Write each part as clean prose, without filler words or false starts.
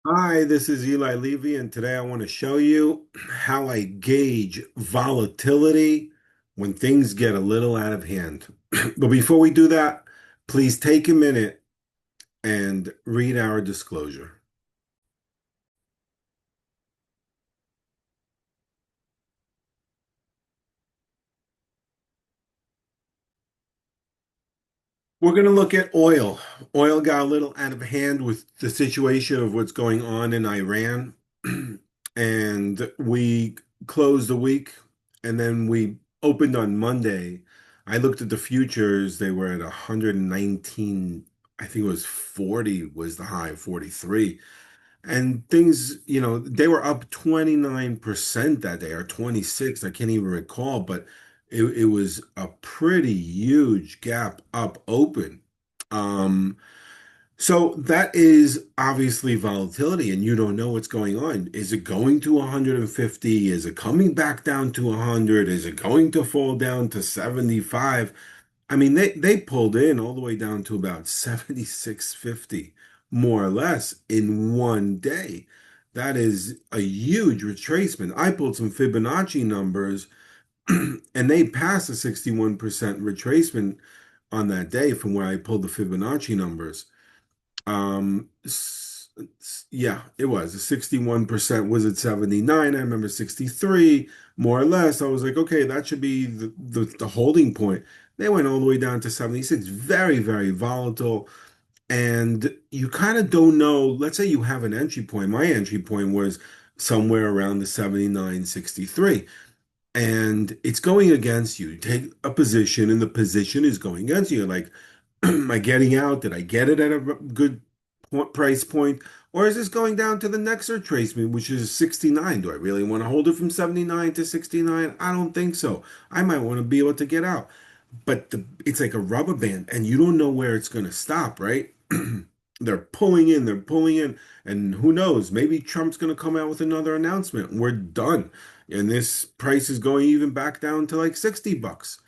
Hi, this is Eli Levy, and today I want to show you how I gauge volatility when things get a little out of hand. But before we do that, please take a minute and read our disclosure. We're going to look at oil. Oil got a little out of hand with the situation of what's going on in Iran. And we closed the week and then we opened on Monday. I looked at the futures, they were at 119, I think it was 40 was the high, 43. And things, they were up 29% that day or 26, I can't even recall, but it was a pretty huge gap up open. Um, so that is obviously volatility, and you don't know what's going on. Is it going to 150? Is it coming back down to 100? Is it going to fall down to 75? I mean, they pulled in all the way down to about 76.50, more or less, in one day. That is a huge retracement. I pulled some Fibonacci numbers, and they passed a 61% retracement on that day from where I pulled the Fibonacci numbers. Yeah, it was. 61% was at 79. I remember 63, more or less. I was like, okay, that should be the holding point. They went all the way down to 76. Very, very volatile. And you kind of don't know. Let's say you have an entry point. My entry point was somewhere around the 79.63, and it's going against you. You take a position, and the position is going against you. Like, am I getting out? Did I get it at a good price point? Or is this going down to the next retracement, which is 69? Do I really want to hold it from 79 to 69? I don't think so. I might want to be able to get out. But it's like a rubber band, and you don't know where it's going to stop, right? They're pulling in, and who knows? Maybe Trump's going to come out with another announcement. We're done. And this price is going even back down to like 60 bucks.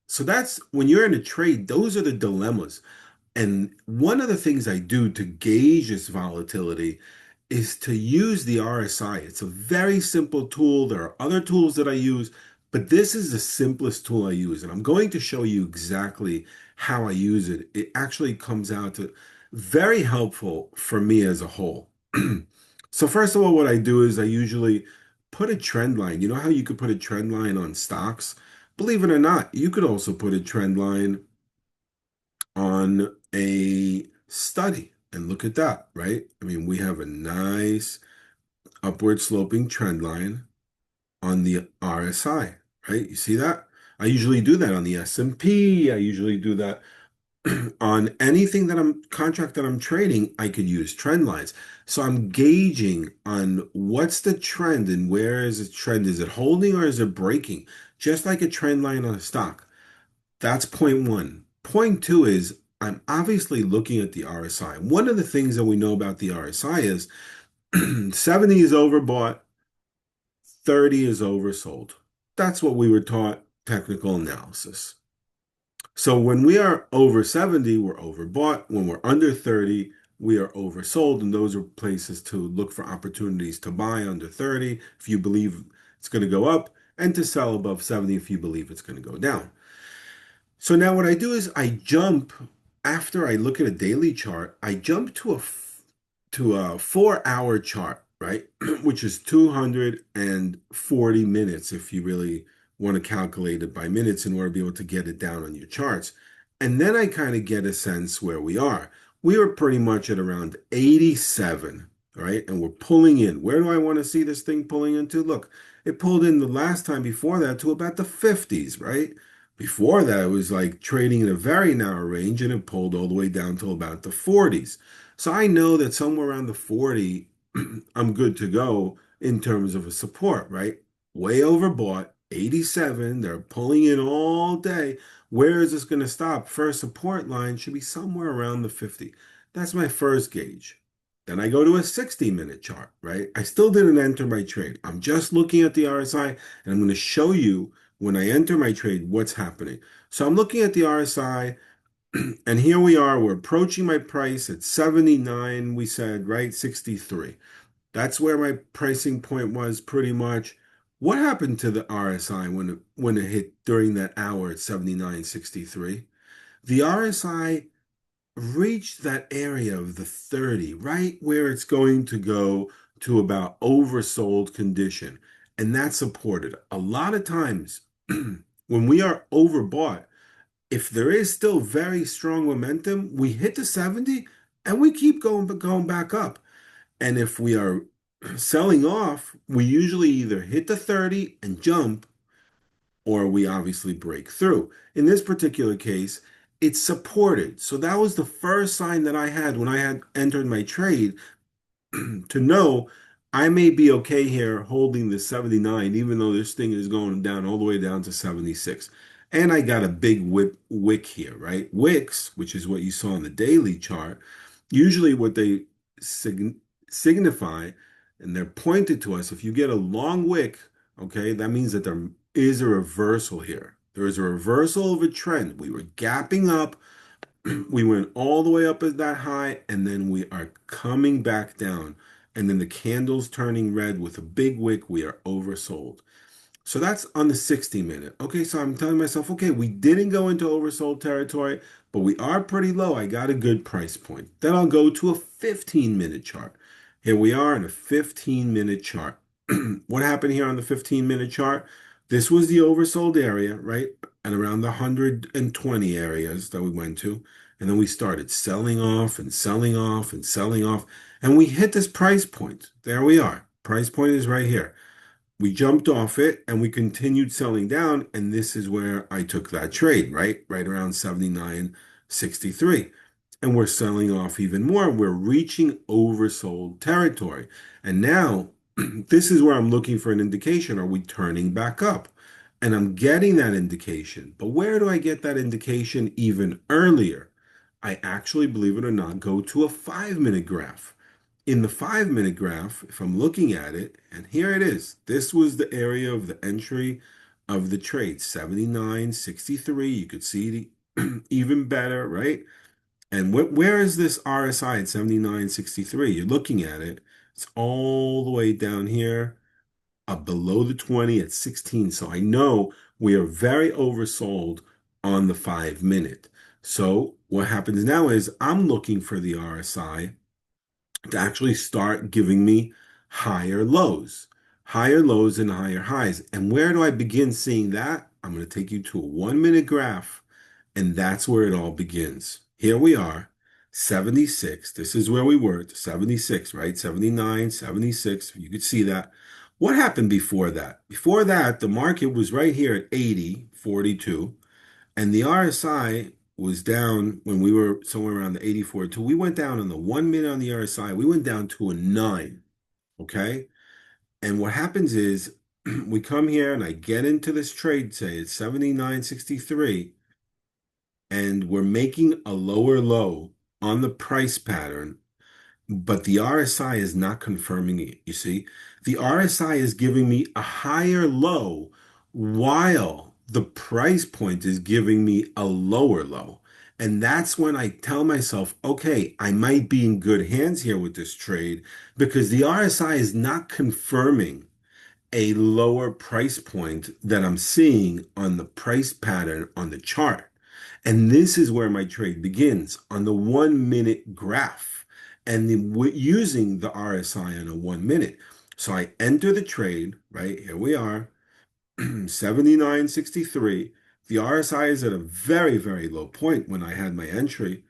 So that's when you're in a trade, those are the dilemmas. And one of the things I do to gauge this volatility is to use the RSI. It's a very simple tool. There are other tools that I use, but this is the simplest tool I use. And I'm going to show you exactly how I use it. It actually comes out to very helpful for me as a whole. So first of all, what I do is I usually put a trend line. You know how you could put a trend line on stocks? Believe it or not, you could also put a trend line on a study. And look at that, right? I mean, we have a nice upward sloping trend line on the RSI, right? You see that? I usually do that on the S&P. I usually do that on anything that I'm contract that I'm trading. I could use trend lines. So I'm gauging on what's the trend and where is the trend? Is it holding or is it breaking? Just like a trend line on a stock. That's point one. Point two is I'm obviously looking at the RSI. One of the things that we know about the RSI is 70 is overbought, 30 is oversold. That's what we were taught technical analysis. So when we are over 70, we're overbought. When we're under 30, we are oversold. And those are places to look for opportunities to buy under 30 if you believe it's going to go up, and to sell above 70 if you believe it's going to go down. So now what I do is I jump after I look at a daily chart, I jump to a 4 hour chart, right? Which is 240 minutes if you really want to calculate it by minutes in order to be able to get it down on your charts. And then I kind of get a sense where we are. We were pretty much at around 87, right? And we're pulling in. Where do I want to see this thing pulling into? Look, it pulled in the last time before that to about the 50s, right? Before that, it was like trading in a very narrow range and it pulled all the way down to about the 40s. So I know that somewhere around the 40, I'm good to go in terms of a support, right? Way overbought, 87. They're pulling in all day. Where is this going to stop? First support line should be somewhere around the 50. That's my first gauge. Then I go to a 60-minute chart, right? I still didn't enter my trade. I'm just looking at the RSI, and I'm going to show you when I enter my trade what's happening. So I'm looking at the RSI. And here we are, we're approaching my price at 79, we said, right? 63. That's where my pricing point was pretty much. What happened to the RSI when it hit during that hour at 79.63? The RSI reached that area of the 30, right where it's going to go to about oversold condition. And that supported. A lot of times when we are overbought, if there is still very strong momentum, we hit the 70 and we keep going back up. And if we are selling off, we usually either hit the 30 and jump, or we obviously break through. In this particular case, it's supported. So that was the first sign that I had when I had entered my trade to know I may be okay here holding the 79, even though this thing is going down all the way down to 76. And I got a big wick here, right? Wicks, which is what you saw in the daily chart, usually what they signify, and they're pointed to us. If you get a long wick, okay, that means that there is a reversal here. There is a reversal of a trend. We were gapping up. We went all the way up at that high, and then we are coming back down. And then the candle's turning red with a big wick. We are oversold. So that's on the 60 minute. Okay, so I'm telling myself, okay, we didn't go into oversold territory, but we are pretty low. I got a good price point. Then I'll go to a 15-minute chart. Here we are in a 15-minute chart. What happened here on the 15-minute chart? This was the oversold area, right? And around the 120 areas that we went to. And then we started selling off and selling off and selling off. And we hit this price point. There we are. Price point is right here. We jumped off it and we continued selling down. And this is where I took that trade, right? Right around 79.63. And we're selling off even more. We're reaching oversold territory. And now this is where I'm looking for an indication. Are we turning back up? And I'm getting that indication. But where do I get that indication even earlier? I actually, believe it or not, go to a 5-minute graph. In the 5-minute graph, if I'm looking at it, and here it is, this was the area of the entry of the trade, 79.63. You could see it even better, right? And where is this RSI at 79.63? You're looking at it, it's all the way down here, below the 20 at 16. So I know we are very oversold on the 5-minute. So what happens now is I'm looking for the RSI to actually start giving me higher lows and higher highs. And where do I begin seeing that? I'm going to take you to a 1-minute graph, and that's where it all begins. Here we are, 76. This is where we were, 76, right? 79, 76. You could see that. What happened before that? Before that, the market was right here at 80.42. And the RSI was down when we were somewhere around the 84 too. We went down on the 1 minute on the RSI. We went down to a 9. Okay. And what happens is we come here and I get into this trade, say it's 79.63, and we're making a lower low on the price pattern, but the RSI is not confirming it. You see, the RSI is giving me a higher low while the price point is giving me a lower low. And that's when I tell myself, okay, I might be in good hands here with this trade because the RSI is not confirming a lower price point that I'm seeing on the price pattern on the chart. And this is where my trade begins on the 1-minute graph and using the RSI on a 1 minute. So I enter the trade, right? Here we are, 79.63. The RSI is at a very, very low point when I had my entry.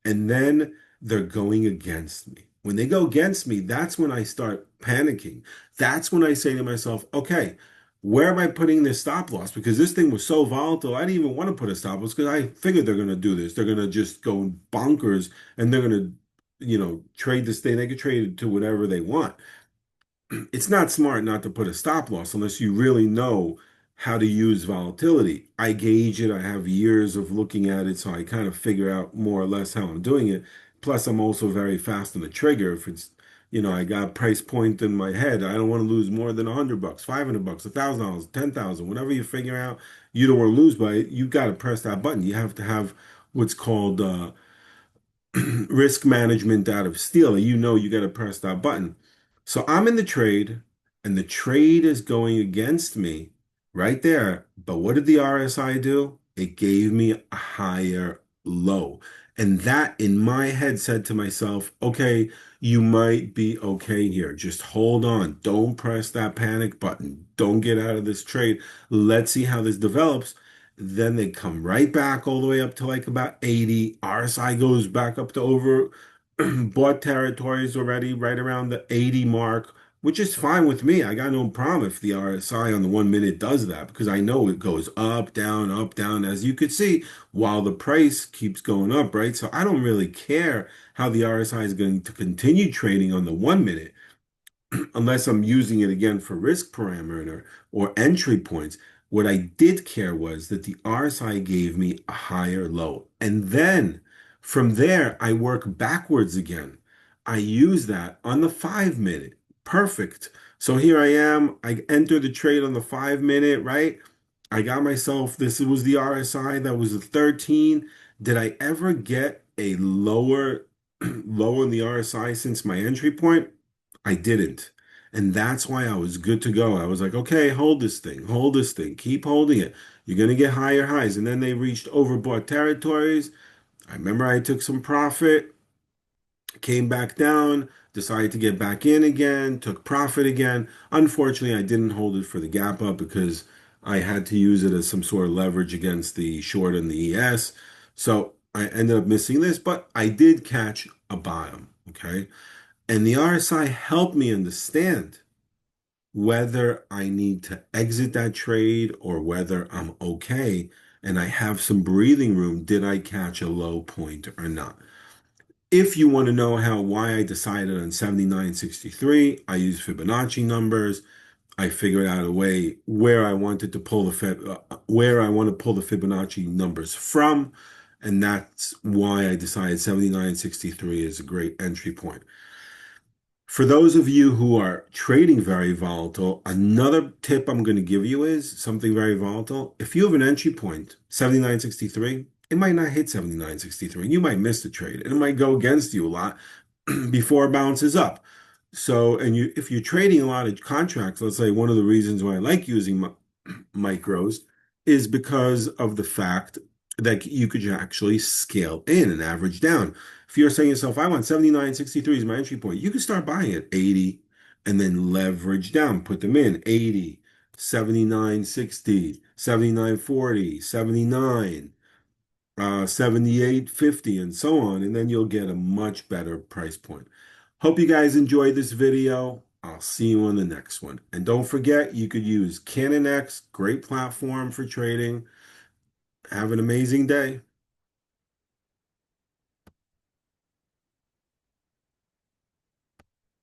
And then they're going against me. When they go against me, that's when I start panicking. That's when I say to myself, okay, where am I putting this stop loss? Because this thing was so volatile, I didn't even want to put a stop loss because I figured they're going to do this. They're going to just go bonkers and they're going to, trade this thing. They could trade it to whatever they want. It's not smart not to put a stop loss unless you really know how to use volatility. I gauge it. I have years of looking at it, so I kind of figure out more or less how I'm doing it. Plus, I'm also very fast on the trigger. If it's, I got a price point in my head. I don't want to lose more than $100, $500, $1,000, 10,000, whatever you figure out. You don't want to lose by it. You got to press that button. You have to have what's called risk management out of steel. You know you got to press that button. So I'm in the trade, and the trade is going against me right there. But what did the RSI do? It gave me a higher low. And that in my head said to myself, okay, you might be okay here. Just hold on. Don't press that panic button. Don't get out of this trade. Let's see how this develops. Then they come right back all the way up to like about 80. RSI goes back up to over bought territories already, right around the 80 mark, which is fine with me. I got no problem if the RSI on the 1 minute does that because I know it goes up, down, as you could see, while the price keeps going up, right? So I don't really care how the RSI is going to continue trading on the 1 minute unless I'm using it again for risk parameter or entry points. What I did care was that the RSI gave me a higher low. And then from there, I work backwards again. I use that on the 5 minute. Perfect. So here I am. I enter the trade on the 5 minute, right? I got myself, this was the RSI that was a 13. Did I ever get a lower low in the RSI since my entry point? I didn't. And that's why I was good to go. I was like, okay, hold this thing, keep holding it. You're going to get higher highs. And then they reached overbought territories. I remember I took some profit, came back down, decided to get back in again, took profit again. Unfortunately, I didn't hold it for the gap up because I had to use it as some sort of leverage against the short and the ES. So I ended up missing this, but I did catch a bottom. Okay. And the RSI helped me understand whether I need to exit that trade or whether I'm okay and I have some breathing room. Did I catch a low point or not? If you want to know why I decided on 79.63, I use Fibonacci numbers. I figured out a way where I wanted to pull where I want to pull the Fibonacci numbers from, and that's why I decided 79.63 is a great entry point. For those of you who are trading very volatile, another tip I'm going to give you is something very volatile. If you have an entry point, 79.63, it might not hit 79.63. You might miss the trade and it might go against you a lot before it bounces up. So, if you're trading a lot of contracts, let's say one of the reasons why I like using micros is because of the fact that you could actually scale in and average down. If you're saying to yourself, I want 79.63 is my entry point, you can start buying at 80 and then leverage down, put them in 80, 79.60, 79.40, 79, 78.50, and so on. And then you'll get a much better price point. Hope you guys enjoyed this video. I'll see you on the next one. And don't forget, you could use Canon X, great platform for trading. Have an amazing day.